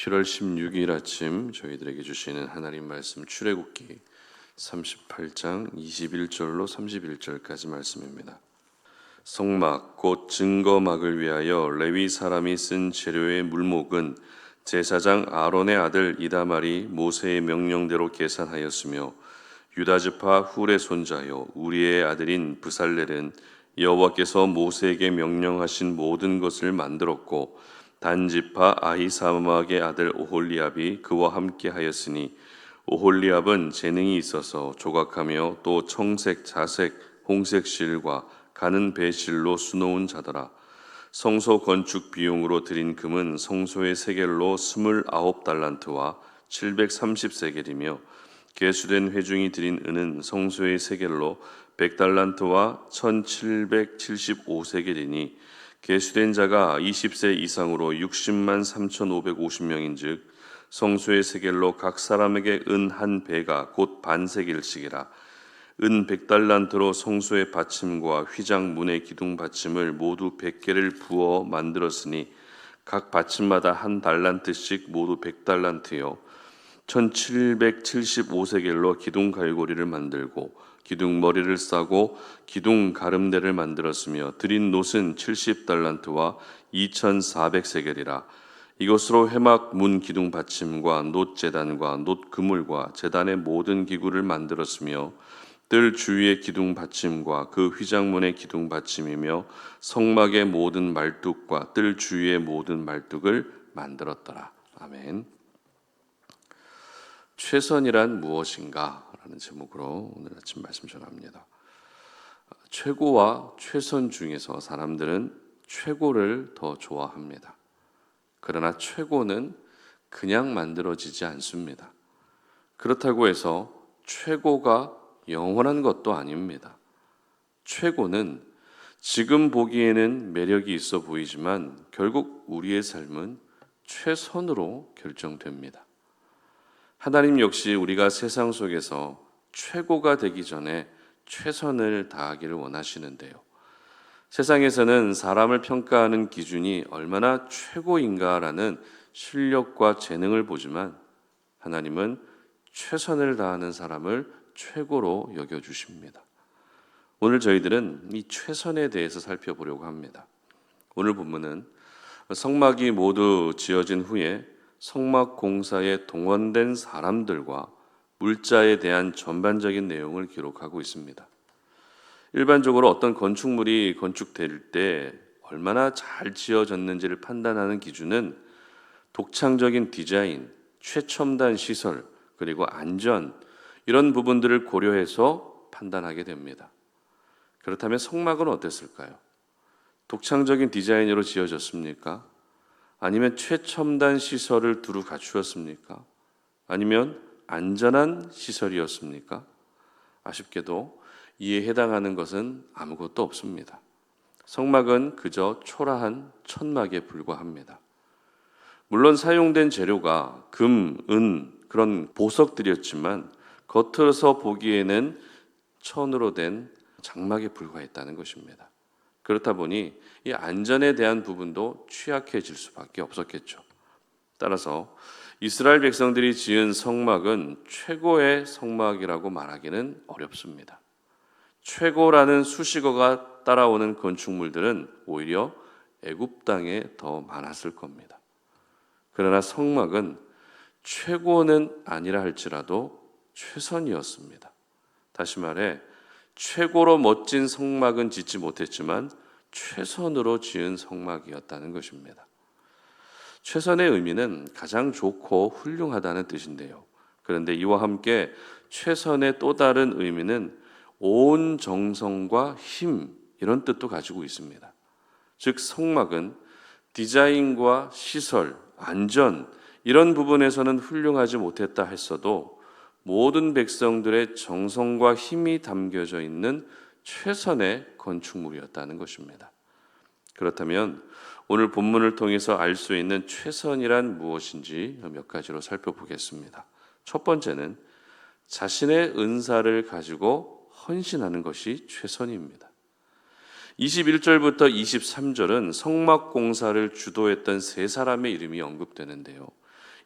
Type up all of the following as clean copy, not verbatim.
7월 16일 아침 저희들에게 주시는 하나님 말씀 출애굽기 38장 21절로 31절까지 말씀입니다. 성막 곧 증거막을 위하여 레위 사람이 쓴 재료의 물목은 제사장 아론의 아들 이다말이 모세의 명령대로 계산하였으며 유다 지파 훌의 손자요 우리의 아들인 브살렐은 여호와께서 모세에게 명령하신 모든 것을 만들었고 단 지파 아히사막의 아들 오홀리압이 그와 함께 하였으니 오홀리압은 재능이 있어서 조각하며 또 청색, 자색, 홍색 실과 가는 배실로 수놓은 자더라. 성소 건축 비용으로 드린 금은 성소의 세겔로 29달란트와 730세겔이며 계수된 회중이 드린 은은 성소의 세겔로 100달란트와 1775세겔이니 계수된 자가 20세 이상으로 60만 3,550명인즉 성소의 세겔로 각 사람에게 은 한 배가 곧 반세겔씩이라. 은 100달란트로 성소의 받침과 휘장 문의 기둥 받침을 모두 100개를 부어 만들었으니 각 받침마다 한 달란트씩 모두 100달란트요 1775세겔로 기둥 갈고리를 만들고 기둥 머리를 싸고 기둥 가름대를 만들었으며 드린 놋은 70달란트와 2400세겔이라. 이것으로 회막 문 기둥 받침과 놋 제단과 놋 그물과 제단의 모든 기구를 만들었으며 뜰 주위의 기둥 받침과 그 휘장문의 기둥 받침이며 성막의 모든 말뚝과 뜰 주위의 모든 말뚝을 만들었더라. 아멘. 최선이란 무엇인가? 라는 제목으로 오늘 아침 말씀 전합니다. 최고와 최선 중에서 사람들은 최고를 더 좋아합니다. 그러나 최고는 그냥 만들어지지 않습니다. 그렇다고 해서 최고가 영원한 것도 아닙니다. 최고는 지금 보기에는 매력이 있어 보이지만 결국 우리의 삶은 최선으로 결정됩니다. 하나님 역시 우리가 세상 속에서 최고가 되기 전에 최선을 다하기를 원하시는데요. 세상에서는 사람을 평가하는 기준이 얼마나 최고인가라는 실력과 재능을 보지만 하나님은 최선을 다하는 사람을 최고로 여겨주십니다. 오늘 저희들은 이 최선에 대해서 살펴보려고 합니다. 오늘 본문은 성막이 모두 지어진 후에 성막 공사에 동원된 사람들과 물자에 대한 전반적인 내용을 기록하고 있습니다. 일반적으로 어떤 건축물이 건축될 때 얼마나 잘 지어졌는지를 판단하는 기준은 독창적인 디자인, 최첨단 시설, 그리고 안전 이런 부분들을 고려해서 판단하게 됩니다. 그렇다면 성막은 어땠을까요? 독창적인 디자인으로 지어졌습니까? 아니면 최첨단 시설을 두루 갖추었습니까? 아니면 안전한 시설이었습니까? 아쉽게도 이에 해당하는 것은 아무것도 없습니다. 성막은 그저 초라한 천막에 불과합니다. 물론 사용된 재료가 금, 은 그런 보석들이었지만 겉으로서 보기에는 천으로 된 장막에 불과했다는 것입니다. 그렇다 보니 이 안전에 대한 부분도 취약해질 수밖에 없었겠죠. 따라서 이스라엘 백성들이 지은 성막은 최고의 성막이라고 말하기는 어렵습니다. 최고라는 수식어가 따라오는 건축물들은 오히려 애굽 땅에 더 많았을 겁니다. 그러나 성막은 최고는 아니라 할지라도 최선이었습니다. 다시 말해 최고로 멋진 성막은 짓지 못했지만 최선으로 지은 성막이었다는 것입니다. 최선의 의미는 가장 좋고 훌륭하다는 뜻인데요. 그런데 이와 함께 최선의 또 다른 의미는 온 정성과 힘 이런 뜻도 가지고 있습니다. 즉 성막은 디자인과 시설, 안전 이런 부분에서는 훌륭하지 못했다 했어도 모든 백성들의 정성과 힘이 담겨져 있는 최선의 건축물이었다는 것입니다. 그렇다면 오늘 본문을 통해서 알 수 있는 최선이란 무엇인지 몇 가지로 살펴보겠습니다. 첫 번째는 자신의 은사를 가지고 헌신하는 것이 최선입니다. 21절부터 23절은 성막 공사를 주도했던 세 사람의 이름이 언급되는데요.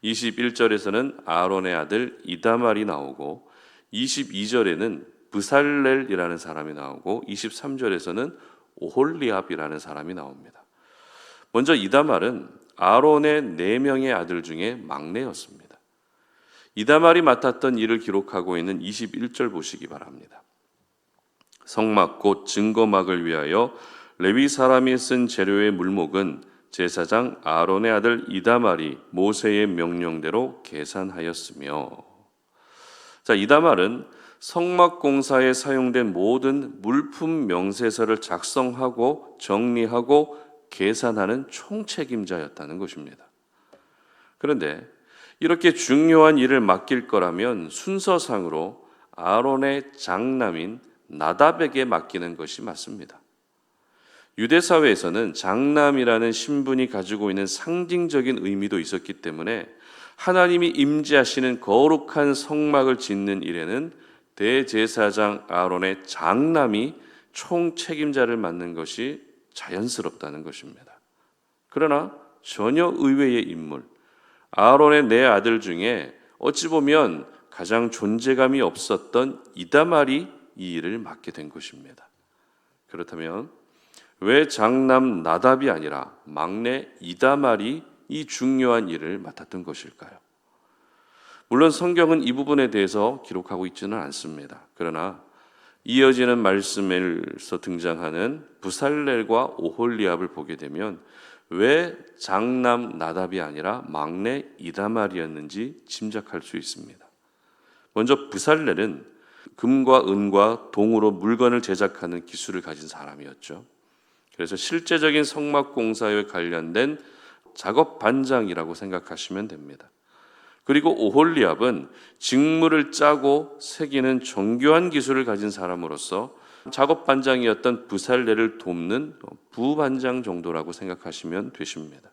21절에서는 아론의 아들 이다말이 나오고 22절에는 브살렐이라는 사람이 나오고 23절에서는 오홀리압이라는 사람이 나옵니다. 먼저 이다말은 아론의 4명의 아들 중에 막내였습니다. 이다말이 맡았던 일을 기록하고 있는 21절 보시기 바랍니다. 성막 곧 증거막을 위하여 레위 사람이 쓴 재료의 물목은 제사장 아론의 아들 이다말이 모세의 명령대로 계산하였으며, 자, 이다말은 성막 공사에 사용된 모든 물품 명세서를 작성하고 정리하고 계산하는 총책임자였다는 것입니다. 그런데 이렇게 중요한 일을 맡길 거라면 순서상으로 아론의 장남인 나답에게 맡기는 것이 맞습니다. 유대 사회에서는 장남이라는 신분이 가지고 있는 상징적인 의미도 있었기 때문에 하나님이 임재하시는 거룩한 성막을 짓는 일에는 대제사장 아론의 장남이 총책임자를 맡는 것이 자연스럽다는 것입니다. 그러나 전혀 의외의 인물, 아론의 4아들 중에 어찌 보면 가장 존재감이 없었던 이다말이 이 일을 맡게 된 것입니다. 그렇다면 왜 장남 나답이 아니라 막내 이다말이 이 중요한 일을 맡았던 것일까요? 물론 성경은 이 부분에 대해서 기록하고 있지는 않습니다. 그러나 이어지는 말씀에서 등장하는 브살렐과 오홀리압을 보게 되면 왜 장남 나답이 아니라 막내 이다말이었는지 짐작할 수 있습니다. 먼저 브살렐은 금과 은과 동으로 물건을 제작하는 기술을 가진 사람이었죠. 그래서 실제적인 성막 공사에 관련된 작업 반장이라고 생각하시면 됩니다. 그리고 오홀리압은 직물을 짜고 새기는 정교한 기술을 가진 사람으로서 작업 반장이었던 브살렐을 돕는 부반장 정도라고 생각하시면 되십니다.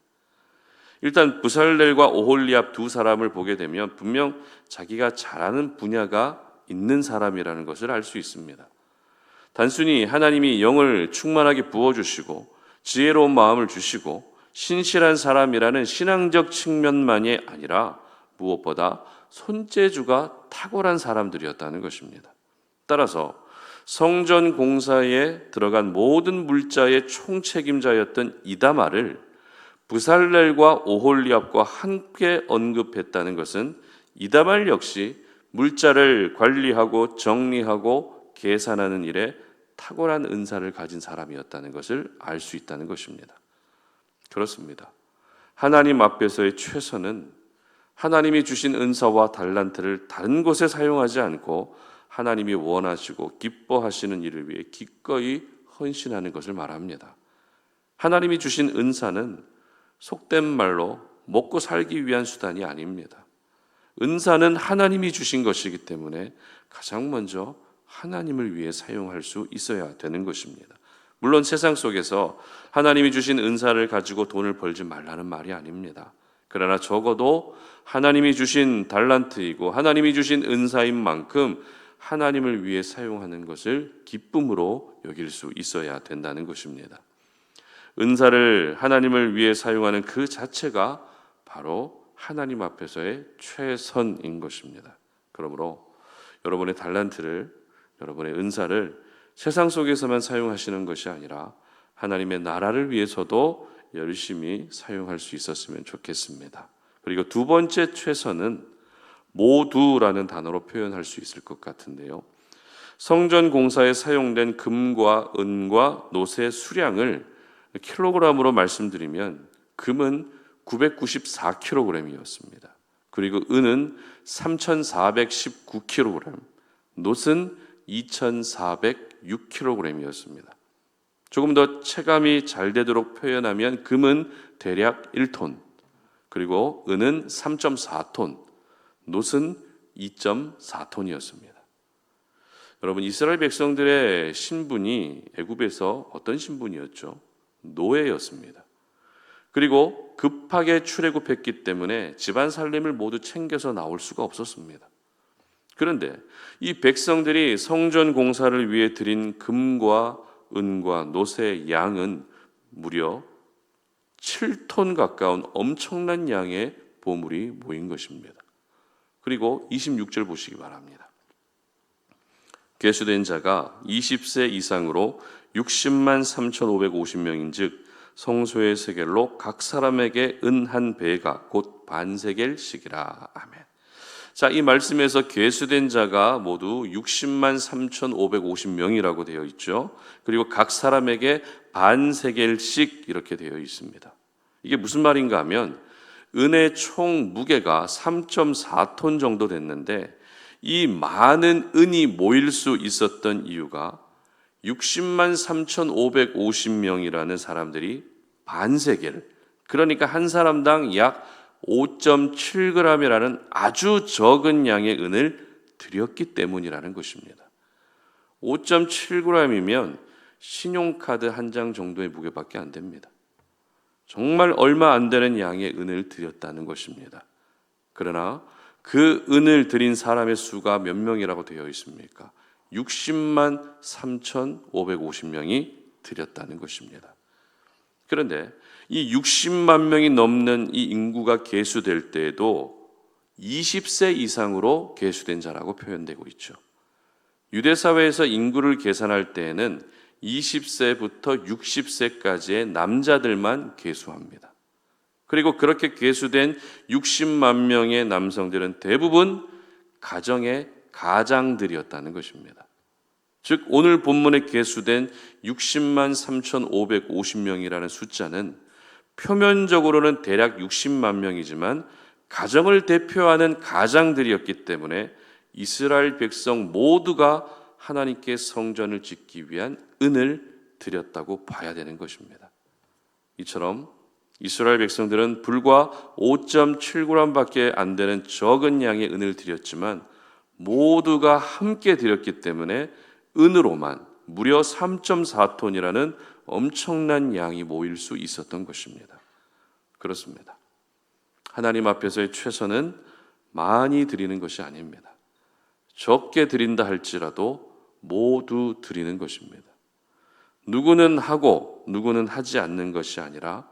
일단 브살렐과 오홀리압 2사람을 보게 되면 분명 자기가 잘하는 분야가 있는 사람이라는 것을 알 수 있습니다. 단순히 하나님이 영을 충만하게 부어주시고 지혜로운 마음을 주시고 신실한 사람이라는 신앙적 측면만이 아니라 무엇보다 손재주가 탁월한 사람들이었다는 것입니다. 따라서 성전 공사에 들어간 모든 물자의 총책임자였던 이다말을 브살렐과 오홀리압과 함께 언급했다는 것은 이다말 역시 물자를 관리하고 정리하고 계산하는 일에 탁월한 은사를 가진 사람이었다는 것을 알 수 있다는 것입니다. 그렇습니다. 하나님 앞에서의 최선은 하나님이 주신 은사와 달란트를 다른 곳에 사용하지 않고 하나님이 원하시고 기뻐하시는 일을 위해 기꺼이 헌신하는 것을 말합니다. 하나님이 주신 은사는 속된 말로 먹고 살기 위한 수단이 아닙니다. 은사는 하나님이 주신 것이기 때문에 가장 먼저 하나님을 위해 사용할 수 있어야 되는 것입니다. 물론 세상 속에서 하나님이 주신 은사를 가지고 돈을 벌지 말라는 말이 아닙니다. 그러나 적어도 하나님이 주신 달란트이고 하나님이 주신 은사인 만큼 하나님을 위해 사용하는 것을 기쁨으로 여길 수 있어야 된다는 것입니다. 은사를 하나님을 위해 사용하는 그 자체가 바로 하나님 앞에서의 최선인 것입니다. 그러므로 여러분의 달란트를, 여러분의 은사를 세상 속에서만 사용하시는 것이 아니라 하나님의 나라를 위해서도 열심히 사용할 수 있었으면 좋겠습니다. 그리고 2번째 최선은 모두라는 단어로 표현할 수 있을 것 같은데요. 성전 공사에 사용된 금과 은과 노새 수량을 킬로그램으로 말씀드리면 금은 994kg이었습니다. 그리고 은은 3419kg, 노은 2406kg이었습니다. 조금 더 체감이 잘 되도록 표현하면 금은 대략 1톤, 그리고 은은 3.4톤, 노은 2.4톤이었습니다. 여러분, 이스라엘 백성들의 신분이 애굽에서 어떤 신분이었죠? 노예였습니다. 그리고 급하게 출애굽했기 때문에 집안 살림을 모두 챙겨서 나올 수가 없었습니다. 그런데 이 백성들이 성전 공사를 위해 드린 금과 은과 노새 양은 무려 7톤 가까운 엄청난 양의 보물이 모인 것입니다. 그리고 26절 보시기 바랍니다. 계수된 자가 20세 이상으로 60만 3,550명인 즉 성소의 세겔로 각 사람에게 은 한 배가 곧 반세겔씩이라. 아멘. 자, 이 말씀에서 계수된 자가 모두 60만 3,550명이라고 되어 있죠. 그리고 각 사람에게 반세겔씩 이렇게 되어 있습니다. 이게 무슨 말인가 하면 은의 총 무게가 3.4톤 정도 됐는데 이 많은 은이 모일 수 있었던 이유가 60만 3,550명이라는 사람들이 반세겔, 그러니까 한 사람당 약 5.7g이라는 아주 적은 양의 은을 드렸기 때문이라는 것입니다. 5.7g이면 신용카드 한 장 정도의 무게밖에 안 됩니다. 정말 얼마 안 되는 양의 은을 드렸다는 것입니다. 그러나 그 은을 드린 사람의 수가 몇 명이라고 되어 있습니까? 60만 3,550명이 드렸다는 것입니다. 그런데 이 60만 명이 넘는 이 인구가 계수될 때에도 20세 이상으로 계수된 자라고 표현되고 있죠. 유대사회에서 인구를 계산할 때에는 20세부터 60세까지의 남자들만 계수합니다. 그리고 그렇게 계수된 60만 명의 남성들은 대부분 가정의 가장들이었다는 것입니다. 즉 오늘 본문에 계수된 60만 3,550명이라는 숫자는 표면적으로는 대략 60만 명이지만 가정을 대표하는 가장들이었기 때문에 이스라엘 백성 모두가 하나님께 성전을 짓기 위한 은을 드렸다고 봐야 되는 것입니다. 이처럼 이스라엘 백성들은 불과 5.7g밖에 안 되는 적은 양의 은을 드렸지만 모두가 함께 드렸기 때문에 은으로만 무려 3.4톤이라는 엄청난 양이 모일 수 있었던 것입니다. 그렇습니다. 하나님 앞에서의 최선은 많이 드리는 것이 아닙니다. 적게 드린다 할지라도 모두 드리는 것입니다. 누구는 하고 누구는 하지 않는 것이 아니라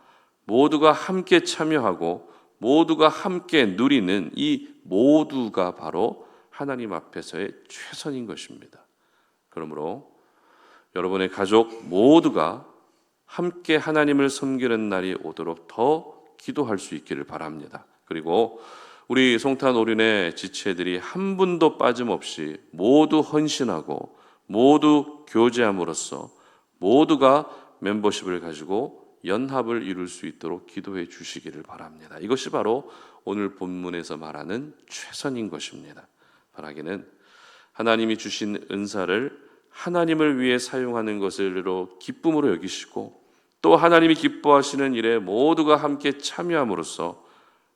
모두가 함께 참여하고 모두가 함께 누리는 이 모두가 바로 하나님 앞에서의 최선인 것입니다. 그러므로 여러분의 가족 모두가 함께 하나님을 섬기는 날이 오도록 더 기도할 수 있기를 바랍니다. 그리고 우리 송탄 오륜의 지체들이 한 분도 빠짐없이 모두 헌신하고 모두 교제함으로써 모두가 멤버십을 가지고 연합을 이룰 수 있도록 기도해 주시기를 바랍니다. 이것이 바로 오늘 본문에서 말하는 최선인 것입니다. 바라기는 하나님이 주신 은사를 하나님을 위해 사용하는 것으로 기쁨으로 여기시고 또 하나님이 기뻐하시는 일에 모두가 함께 참여함으로써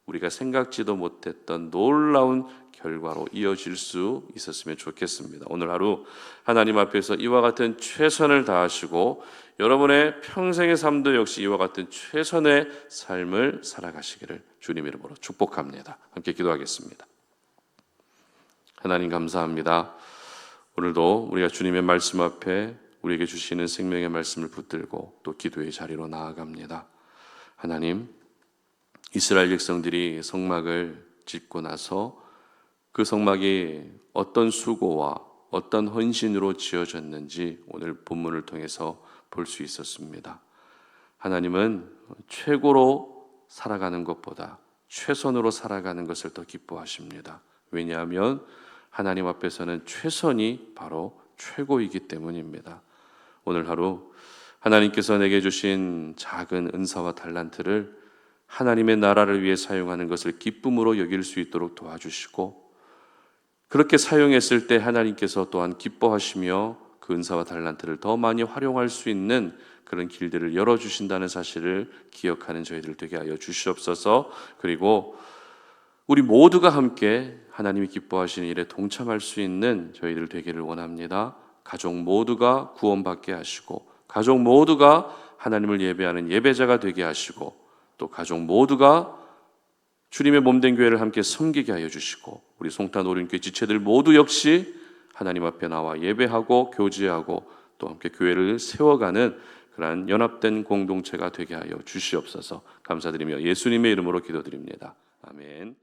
우리가 생각지도 못했던 놀라운 결과로 이어질 수 있었으면 좋겠습니다. 오늘 하루 하나님 앞에서 이와 같은 최선을 다하시고 여러분의 평생의 삶도 역시 이와 같은 최선의 삶을 살아가시기를 주님 이름으로 축복합니다. 함께 기도하겠습니다. 하나님 감사합니다. 오늘도 우리가 주님의 말씀 앞에 우리에게 주시는 생명의 말씀을 붙들고 또 기도의 자리로 나아갑니다. 하나님, 이스라엘 백성들이 성막을 짓고 나서 그 성막이 어떤 수고와 어떤 헌신으로 지어졌는지 오늘 본문을 통해서 볼 수 있었습니다. 하나님은 최고로 살아가는 것보다 최선으로 살아가는 것을 더 기뻐하십니다. 왜냐하면 하나님 앞에서는 최선이 바로 최고이기 때문입니다. 오늘 하루 하나님께서 내게 주신 작은 은사와 달란트를 하나님의 나라를 위해 사용하는 것을 기쁨으로 여길 수 있도록 도와주시고 그렇게 사용했을 때 하나님께서 또한 기뻐하시며 그 은사와 달란트를 더 많이 활용할 수 있는 그런 길들을 열어주신다는 사실을 기억하는 저희들 되게 하여 주시옵소서. 그리고 우리 모두가 함께 하나님이 기뻐하시는 일에 동참할 수 있는 저희들 되기를 원합니다. 가족 모두가 구원받게 하시고 가족 모두가 하나님을 예배하는 예배자가 되게 하시고 또 가족 모두가 주님의 몸된 교회를 함께 섬기게 하여 주시고 우리 송탄 오륜교회 지체들 모두 역시 하나님 앞에 나와 예배하고 교제하고 또 함께 교회를 세워가는 그러한 연합된 공동체가 되게 하여 주시옵소서. 감사드리며 예수님의 이름으로 기도드립니다. 아멘.